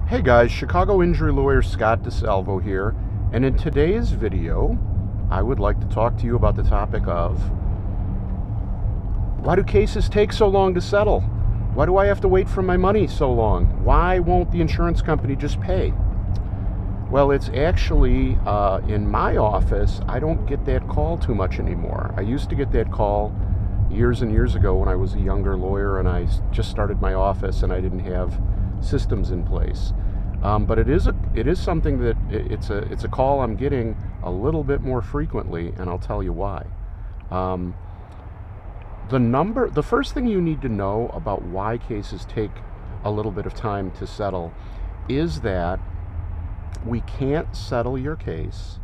Hey guys, Chicago injury lawyer Scott Desalvo here, and in today's video, I would like to talk to you about the topic of why do cases take so long to settle? Why do I have to wait for my money so long? Why won't the insurance company just pay? Well, it's actually in my office, I don't get that call too much anymore. I used to get that call years and years ago when I was a younger lawyer and I just started my office and I didn't have systems in place. But it is something that it's a call I'm getting a little bit more frequently, and I'll tell you why. The first thing you need to know about why cases take a little bit of time to settle is that we can't settle your case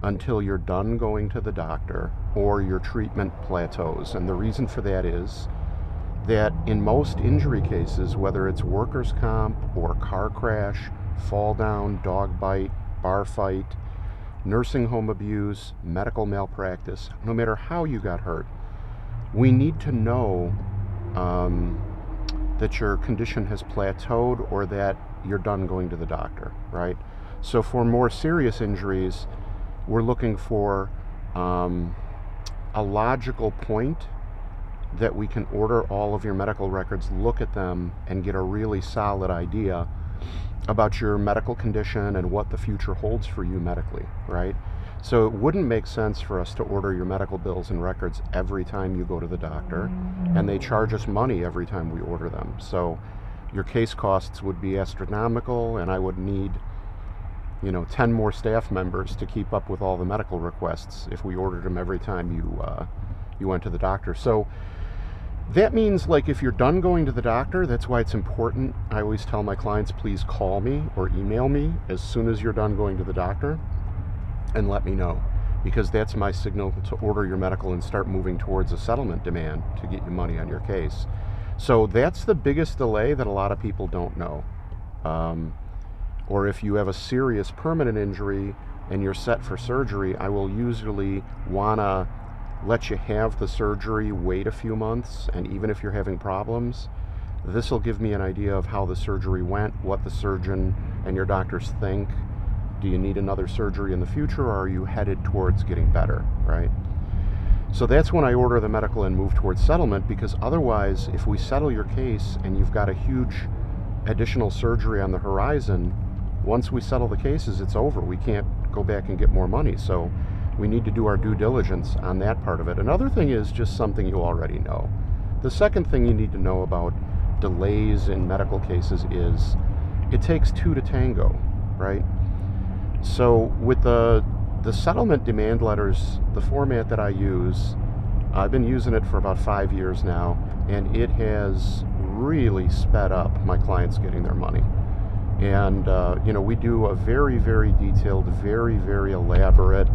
until you're done going to the doctor or your treatment plateaus. And the reason for that is that in most injury cases, whether it's workers' comp or car crash, fall down, dog bite, bar fight, nursing home abuse, medical malpractice, no matter how you got hurt, we need to know that your condition has plateaued or that you're done going to the doctor, right? So for more serious injuries, we're looking for a logical point that we can order all of your medical records, look at them, and get a really solid idea about your medical condition and what the future holds for you medically, right? So it wouldn't make sense for us to order your medical bills and records every time you go to the doctor, and they charge us money every time we order them. So your case costs would be astronomical, and I would need 10 more staff members to keep up with all the medical requests if we ordered them every time you went to the doctor. So that means, like, if you're done going to the doctor, that's why it's important. I always tell my clients, please call me or email me as soon as you're done going to the doctor and let me know, because that's my signal to order your medical and start moving towards a settlement demand to get you money on your case. So that's the biggest delay that a lot of people don't know. Or if you have a serious permanent injury and you're set for surgery, I will usually want to let you have the surgery, wait a few months, and even if you're having problems, this will give me an idea of how the surgery went, what the surgeon and your doctors think. Do you need another surgery in the future, or are you headed towards getting better, right? So that's when I order the medical and move towards settlement, because otherwise, if we settle your case and you've got a huge additional surgery on the horizon, once we settle the cases, it's over. We can't go back and get more money. So we need to do our due diligence on that part of it. Another thing is just something you already know. The second thing you need to know about delays in medical cases is it takes two to tango, right? So with the settlement demand letters, the format that I use, I've been using it for about 5 years now, and it has really sped up my clients getting their money. And we do a very, very detailed, very, very elaborate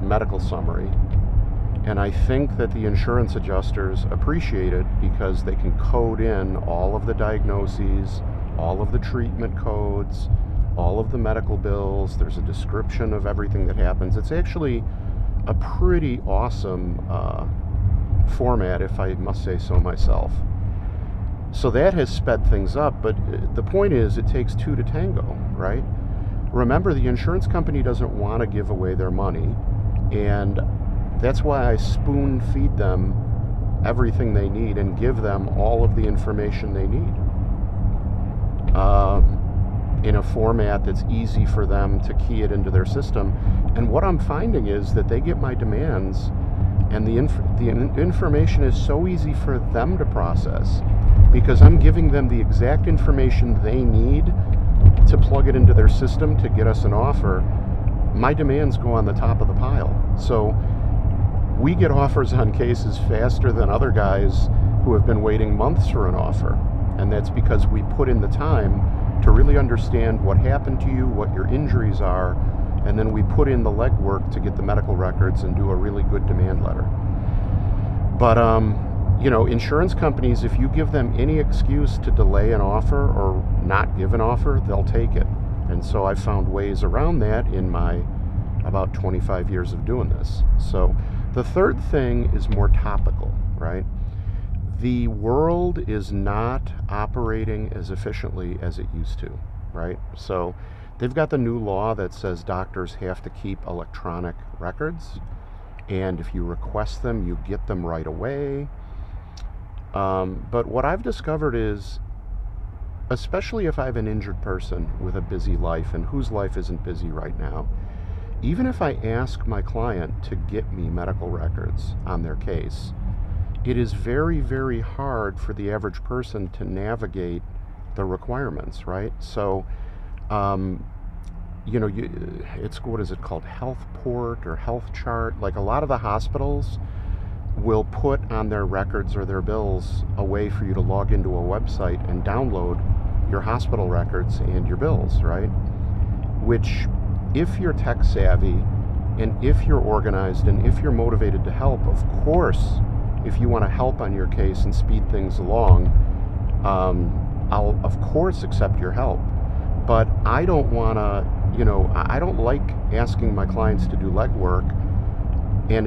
medical summary, and I think that the insurance adjusters appreciate it because they can code in all of the diagnoses, all of the treatment codes, all of the medical bills. There's a description of everything that happens. It's actually a pretty awesome format, if I must say so myself. So that has sped things up, but the point is it takes two to tango, right? Remember, the insurance company doesn't want to give away their money, and that's why I spoon feed them everything they need and give them all of the information they need in a format that's easy for them to key it into their system. And what I'm finding is that they get my demands, and the information is so easy for them to process because I'm giving them the exact information they need to plug it into their system to get us an offer. My demands go on the top of the pile. So we get offers on cases faster than other guys who have been waiting months for an offer. And that's because we put in the time to really understand what happened to you, what your injuries are, and then we put in the legwork to get the medical records and do a really good demand letter. But insurance companies, if you give them any excuse to delay an offer or not give an offer, they'll take it. And so I've found ways around that in my about 25 years of doing this. So the third thing is more topical, right? The world is not operating as efficiently as it used to, right? So they've got the new law that says doctors have to keep electronic records, and if you request them, you get them right away. But what I've discovered is, especially if I have an injured person with a busy life, and whose life isn't busy right now, even if I ask my client to get me medical records on their case, it is very, very hard for the average person to navigate the requirements, right? So, it's, what is it called? Health port or health chart. Like, a lot of the hospitals will put on their records or their bills a way for you to log into a website and download your hospital records and your bills, right? Which, if you're tech savvy and if you're organized and if you're motivated to help, of course, if you want to help on your case and speed things along, I'll of course accept your help. But I don't want to, I don't like asking my clients to do legwork. And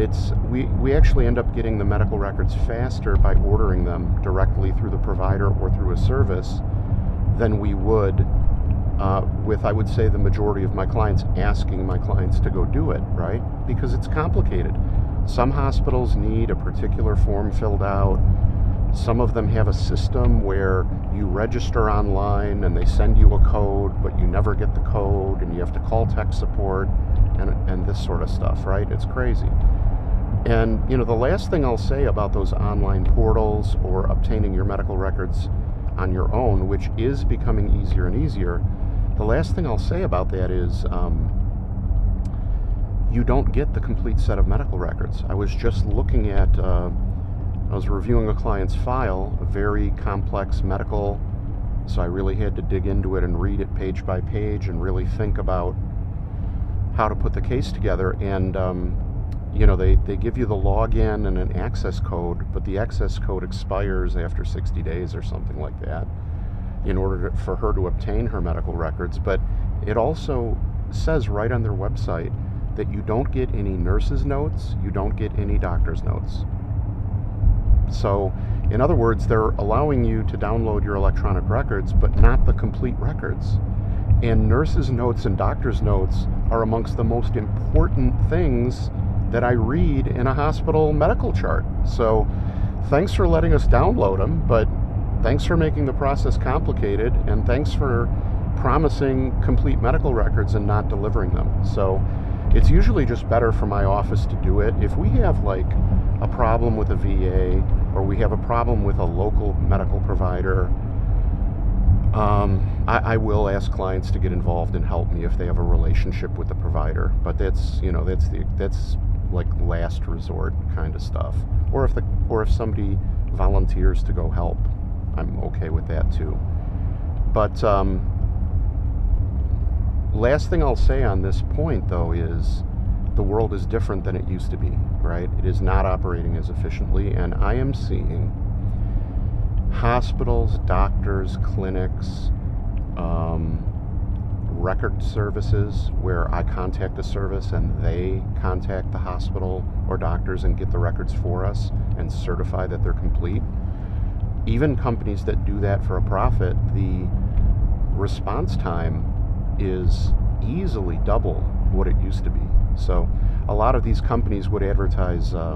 we actually end up getting the medical records faster by ordering them directly through the provider or through a service than we would with, I would say, the majority of my clients asking my clients to go do it, right? Because it's complicated. Some hospitals need a particular form filled out. Some of them have a system where you register online and they send you a code, but you never get the code and you have to call tech support and this sort of stuff, right? It's crazy. And, the last thing I'll say about those online portals or obtaining your medical records on your own, which is becoming easier and easier, the last thing I'll say about that is you don't get the complete set of medical records. I was just looking at, I was reviewing a client's file, a very complex medical, so I really had to dig into it and read it page by page and really think about how to put the case together. And they give you the login and an access code, but the access code expires after 60 days or something like that in order for her to obtain her medical records. But it also says right on their website that you don't get any nurse's notes, you don't get any doctor's notes. So, in other words, they're allowing you to download your electronic records, but not the complete records. And nurses' notes and doctor's notes are amongst the most important things that I read in a hospital medical chart. So, thanks for letting us download them, but thanks for making the process complicated, and thanks for promising complete medical records and not delivering them. So, it's usually just better for my office to do it. If we have like a problem with a VA or we have a problem with a local medical provider, I will ask clients to get involved and help me if they have a relationship with the provider. But that's like last resort kind of stuff. Or if somebody volunteers to go help, I'm okay with that too. But last thing I'll say on this point, though, is the world is different than it used to be, right? It is not operating as efficiently, and I am seeing hospitals, doctors, clinics, record services where I contact a service and they contact the hospital or doctors and get the records for us and certify that they're complete. Even companies that do that for a profit, the response time is easily double what it used to be. So a lot of these companies would advertise like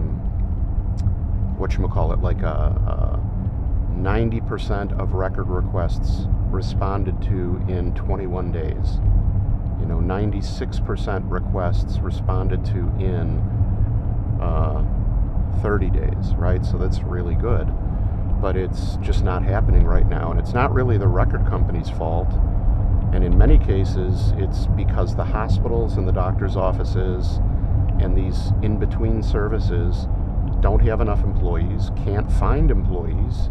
90% of record requests responded to in 21 days. 96% requests responded to in 30 days, right? So that's really good. But it's just not happening right now. And it's not really the record company's fault. And in many cases, it's because the hospitals and the doctor's offices and these in-between services don't have enough employees, can't find employees,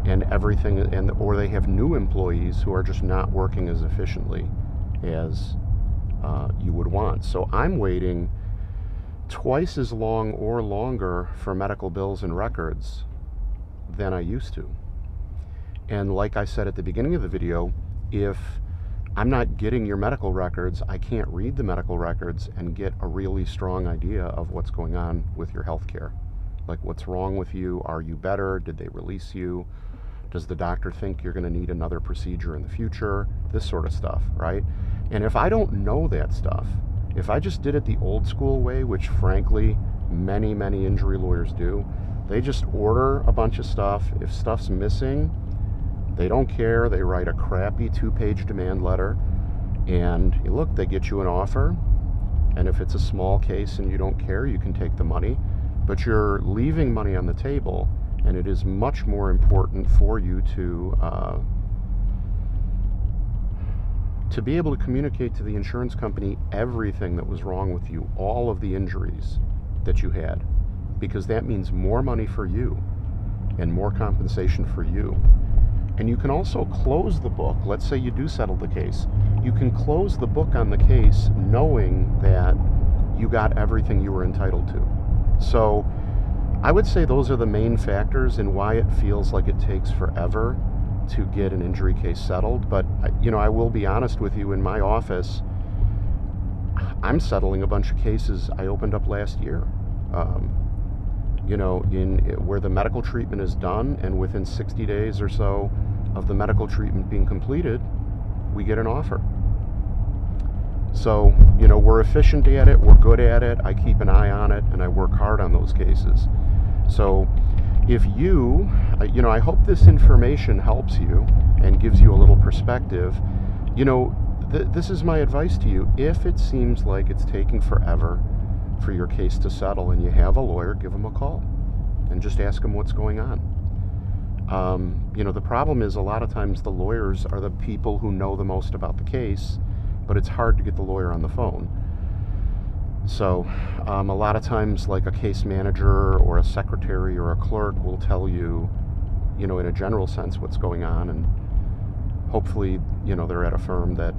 and or they have new employees who are just not working as efficiently as you would want. So I'm waiting twice as long or longer for medical bills and records than I used to. And like I said at the beginning of the video, if I'm not getting your medical records, I can't read the medical records and get a really strong idea of what's going on with your health care. Like, what's wrong with you? Are you better? Did they release you? Does the doctor think you're going to need another procedure in the future? This sort of stuff, right? And if I don't know that stuff, if I just did it the old school way, which frankly many injury lawyers do, they just order a bunch of stuff. If stuff's missing, they don't care. They write a crappy 2-page demand letter, and look, they get you an offer. And if it's a small case and you don't care, you can take the money, but you're leaving money on the table. And it is much more important for you to be able to communicate to the insurance company everything that was wrong with you, all of the injuries that you had, because that means more money for you and more compensation for you. And you can also close the book. Let's say you do settle the case. You can close the book on the case knowing that you got everything you were entitled to. So I would say those are the main factors in why it feels like it takes forever to get an injury case settled. But I will be honest with you, in my office, I'm settling a bunch of cases I opened up last year. Where the medical treatment is done, and within 60 days or so of the medical treatment being completed, we get an offer. So, we're efficient at it, we're good at it, I keep an eye on it, and I work hard on those cases. So if I hope this information helps you and gives you a little perspective. This is my advice to you. If it seems like it's taking forever for your case to settle and you have a lawyer, give them a call and just ask them what's going on. The problem is a lot of times the lawyers are the people who know the most about the case, but it's hard to get the lawyer on the phone. So a lot of times, like a case manager or a secretary or a clerk will tell you, in a general sense what's going on, and hopefully, they're at a firm that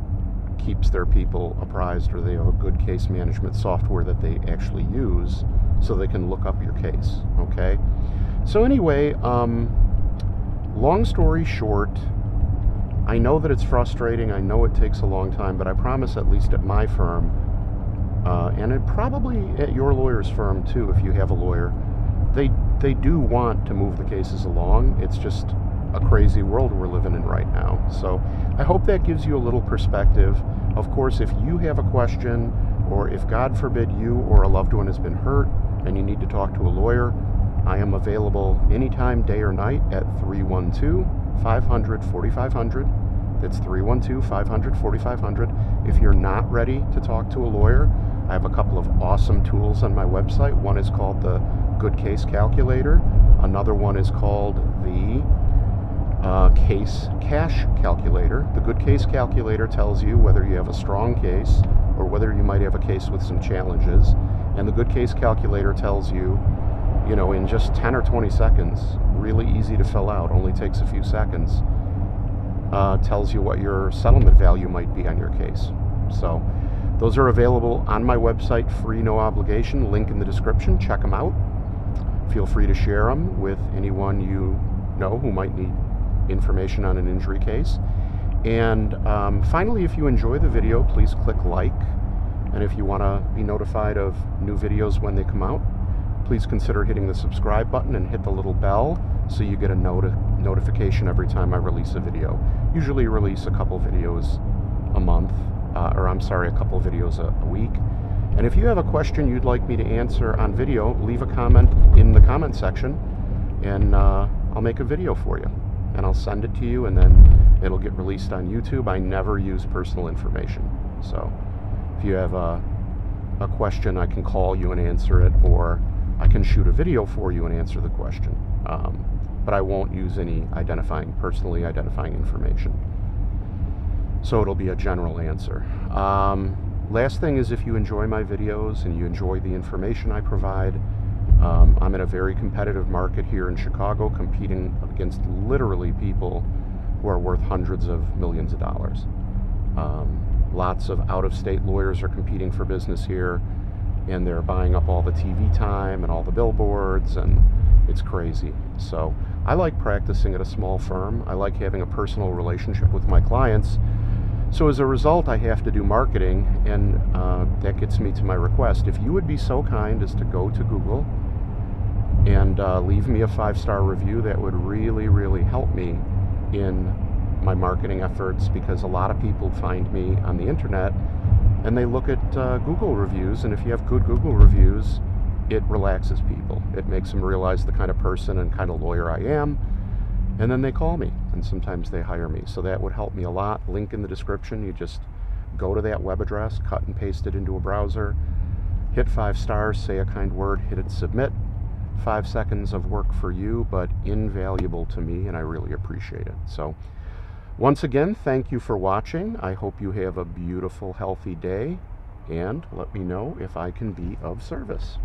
keeps their people apprised, or they have a good case management software that they actually use so they can look up your case, okay? So anyway, long story short, I know that it's frustrating, I know it takes a long time, but I promise, at least at my firm, and probably at your lawyer's firm too, if you have a lawyer, they do want to move the cases along. It's just a crazy world we're living in right now. So I hope that gives you a little perspective. Of course, if you have a question, or if God forbid you or a loved one has been hurt and you need to talk to a lawyer, I am available anytime, day or night, at 312-500-4500. That's 312-500-4500. If you're not ready to talk to a lawyer, I have a couple of awesome tools on my website. One is called the Good Case Calculator. Another one is called the Case Cash Calculator. The Good Case Calculator tells you whether you have a strong case or whether you might have a case with some challenges. And the Good Case Calculator tells you, in just 10 or 20 seconds, really easy to fill out, only takes a few seconds, tells you what your settlement value might be on your case. So those are available on my website, free, no obligation, link in the description. Check them out. Feel free to share them with anyone you know who might need information on an injury case. And finally, if you enjoy the video, please click like. And if you want to be notified of new videos when they come out, please consider hitting the subscribe button and hit the little bell so you get a notification every time I release a video. Usually release a couple videos a month, a couple videos a week. And if you have a question you'd like me to answer on video, leave a comment in the comment section, and I'll make a video for you. And I'll send it to you, and then it'll get released on YouTube. I never use personal information. So if you have a question, I can call you and answer it, or I can shoot a video for you and answer the question. But I won't use any personally identifying information. So it'll be a general answer. Last thing is, if you enjoy my videos and you enjoy the information I provide, I'm in a very competitive market here in Chicago, competing against literally people who are worth hundreds of millions of dollars. Lots of out-of-state lawyers are competing for business here, and they're buying up all the TV time and all the billboards, and it's crazy. So I like practicing at a small firm. I like having a personal relationship with my clients. So as a result, I have to do marketing, and that gets me to my request. If you would be so kind as to go to Google and leave me a 5-star review. That would really, really help me in my marketing efforts, because a lot of people find me on the internet and they look at Google reviews, and if you have good Google reviews, it relaxes people. It makes them realize the kind of person and kind of lawyer I am, and then they call me, and sometimes they hire me. So that would help me a lot. Link in the description. You just go to that web address, cut and paste it into a browser, hit 5 stars, say a kind word, hit it submit. 5 seconds of work for you, but invaluable to me, and I really appreciate it. So once again, thank you for watching. I hope you have a beautiful, healthy day, and let me know if I can be of service.